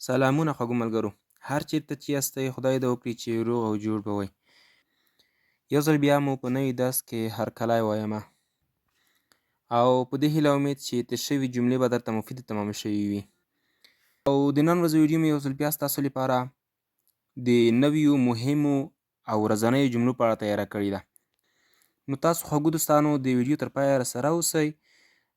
سلامونه خوږو ملګرو، هر چېرته چې یاستئ خدای دې وکړي چې روغ او جوړ به وئ. یو ځل بیا مو په نوي درس کې هرکلی وایمه او په دې هیله امید چې تېر شوي جملې به درته مفیدې تمامې شوي وي. او د نن ورځې ویډیو مې یو ځل بیا ستاسو لپاره د نویو مهمو او ورځنیو جملو په اړه تیاره کړې ده. نو تاسو خوږو دوستانو د ویډیو تر پایه راسره اوسئ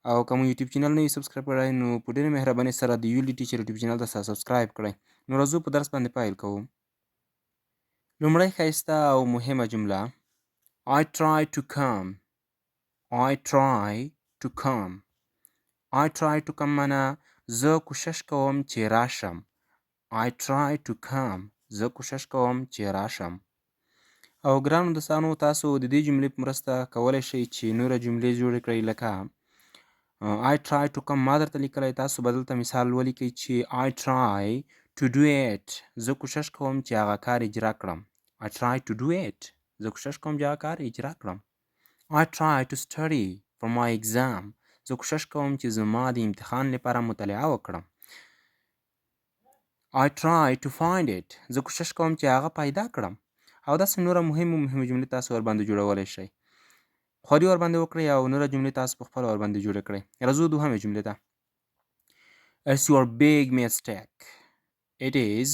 او که مو یوټیوب چینل نه وي سبسکرایب کړی نو په ډېرې مهربانۍ سره د ULD ټیچر یوټیوب چینل ته سبسکرایب کړئ. نو راځو په درس باندې پیل کوو. لومړی ښایسته او مهمه جمله I try to come. I try to come. I try to come معنی زه کوشش کوم چې راشم. I try to come. زه کوشش کوم چې راشم. او ګرانو دوستانو تاسو د دې جملې په مرسته کولی شئ چې نوره جملې جوړې کړئ لکه I try to come ما درته لیکلی، تاسو به دلته مثال ولیکئ چې I try to do it. زه کوشش کوم چې هغه کار اجرا کړم. I try to do it. زه کوشش کوم چې هغه کار اجرا کړم. I try to study for my exam. زه کوشش کوم چې زما د امتحان لپاره مطالعه وکړم. I try to find it. زه کوشش کوم چې هغه پیدا کړم. او داسې نوره مهمه جملې تاسو ورباندې جوړولی شئ. خواري ورباندې وکړئ او نوره جملې تاسو په خپله ورباندې جوړې کړئ. راځو دوهمې جملې ته. It's your big mistake. It is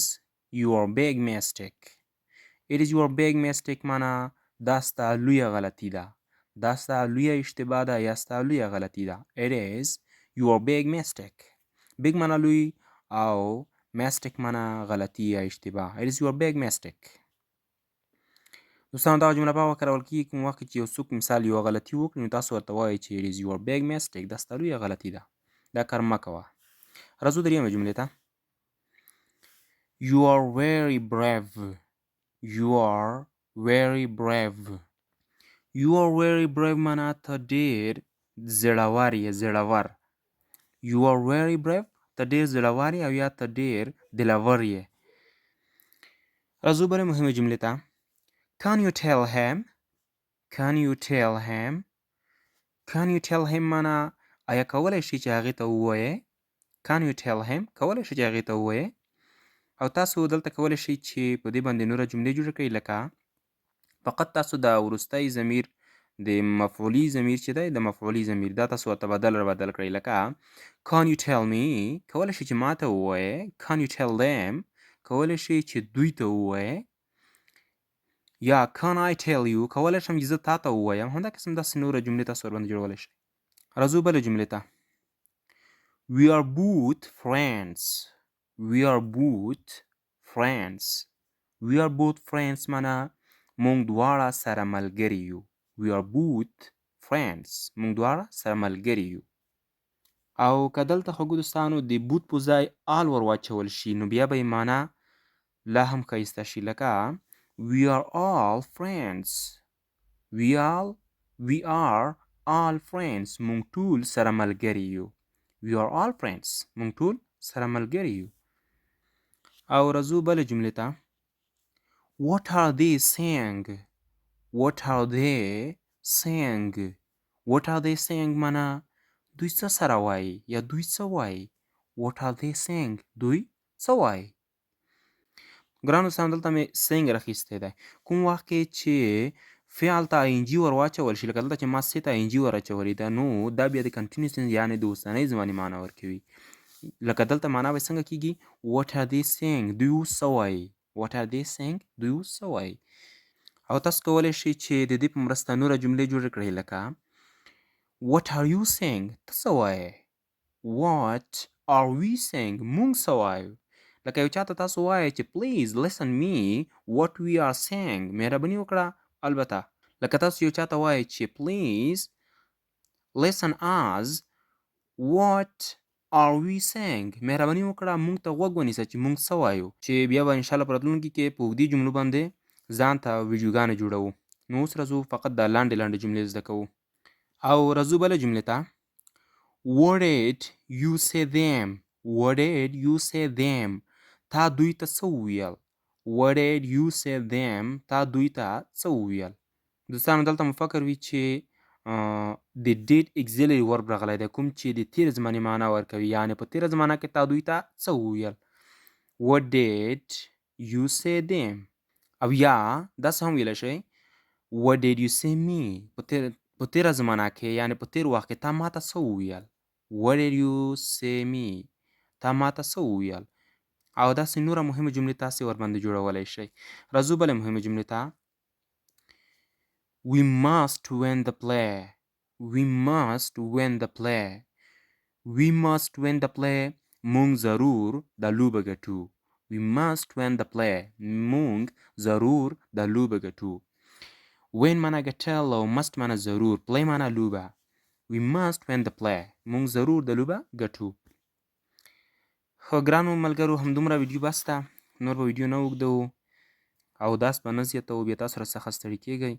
your big mistake. It is your big mistake معنی دا ستا لویه غلطي ده. دا ستا لویه اشتباه ده یا ستا لویه غلطي ده. It is your big mistake. big معنی لوی او mistake معنی غلطي یا اشتباه. It is your big mistake. دوستانو دغه جمله په هغه وخت کارول کېږي کوم وخت چې یو څوک مثال یوه غلطي وکړي نو تاسو ورته وایئ چې It is your big mistake. دا ستا لویه غلطي ده. دا کار مه کوه. راځو درېیمې جملې ته. You are very brave. You are very brave. You are very brave معنی ته ډېر زړور یې، زړور. You are very brave ته ډېر زړور یې او یا ته ډېر دلور یې. راځو بلې مهمې جملې ته. Can you tell him? Can you tell him? Can you tell him معنی آیا کولی شي چې هغې ته ووایې؟ Can you tell him؟ کولی شي چې هغې ته ووایې؟ او تاسو دلته کولی شئ چې په دې باندې نوره جملې جوړې کړئ لکه فقط تاسو د وروستی ضمیر د مفعولي ضمیر چې دی د مفعولي ضمیر دا تاسو ورته بدل کړئ لکه Can you tell me؟ کولی شئ چې ما ته ووایې. Can you tell them؟ کولی شئ چې دوی ته ووایې. یا Can I tell you؟ کولی شم چې زه تا ته ووایم. همدا قسم داسې نوره جملې تاسو ورباندې جوړولی شئ. راځو بلې جملې ته. We are both friends. We are both friends. We are both friends معنی مونږ دواړه سره ملګري یو. We are both friends. مونږ دواړه سره ملګري یو. او که دلته خوږو دوستانو د بوت په ځای آل ور واچول شي نو بیا به یې معنی لا هم ښایسته شي لکه We are all friends. We are all friends. مونږ ټول سره ملګري یو. We are all friends. مونږ ټول سره ملګري یو. او راځو بلې جملې ته. What are they saying? What are they saying? What are they saying معنی دوی څه سره وایي یا دوی څه وایي. What are they saying؟ دوی څه وایي. ګرانو دوستانو دلته مې saying راخیستی دی. کوم وخت کې چې فعل ته ING ور واچول شي لکه دلته چې ما سې ته ING ور اچولې ده نو دا بیا د کنټینیوس یعنې د اوسنۍ زمانې معنی ورکوي. لکه دلته معنا به څنګه کېږي What are they saying؟ دوی اوس څه وایي. What are they saying؟ دوی اوس څه وایي. او تاسو کولی شئ چې د دې په مرسته نوره جملې جوړې کړئ لکه What are you saying؟ ته څه وایې. What are we saying؟ مونږ څه وایو. لکه یو چاته تاسو وایئ چې Please listen me what we are saying. مهرباني وکړه البته. لکه تاسو یو چاته وایئ چې Please listen us what are we saying. مهرباني وکړه مونږ ته غوږ ونیسه چې مونږ څه وایو. چې بیا به انشاءالله په راتلونکي کې په اوږدې جملو باندې ځان ته ویډیوګانې جوړوو. نو اوس راځو فقط دا لاندې جملې زده کوو. او راځو بله جملې ته. What did you say them؟ What did you say them؟ تا دوی ته څه وویل. What did you say them؟ تا دوی ته څه وویل. دوستانو دلته مو فکر وي چې د did auxiliary verb راغلی دی کوم چې د تېرې زمانې معنا ورکوي. یعنې په تېره زمانه کې تا دوی ته څه وویل. What did you say then? او یا داسې هم ویلی شئ What did you say me? په تېره زمانه کې یعنې په تېر وخت کې تا ماته څه وویل What did you say me? تا ماته څه وویل او داسې نوره مهمه جملې تاسې ورباندې جوړولی شئ راځو بلې مهمې جملې ته We must win the play. We must win the play. We must win the play. مونږ ضرور د لوبه ګټو. We must win the play. مونږ ضرور د لوبه ګټو. Win معنا ګټل او must معنا ضرور. Play معنا لوبه. We must win the play. مونږ ضرور د لوبه ګټو. خو ګرانو ملګرو همدومره ویډیو بس ده. نور به ویډیو نه اوږدوو او داس به نه زیاتوو بیا تاسو راڅخه ستړي کیږئ.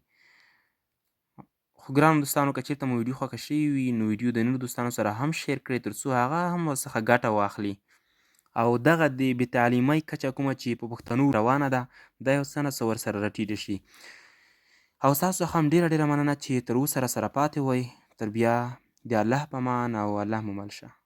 خو ګرانو دوستانو که چېرته مو ویډیو خوښه شوې وي نو ویډیو د نورو دوستانو سره هم شیر کړئ تر څو هغه هم ورڅخه ګټه واخلي او دغه د بې تعلیمۍ کچه کومه چې په پښتنو روانه ده دا یو څه نه څه ورسره راټیټه شي او ستاسو څخه هم ډېره مننه چې تر اوسه راسره پاتې وئ تر بیا د الله په امان او الله مو مل شه.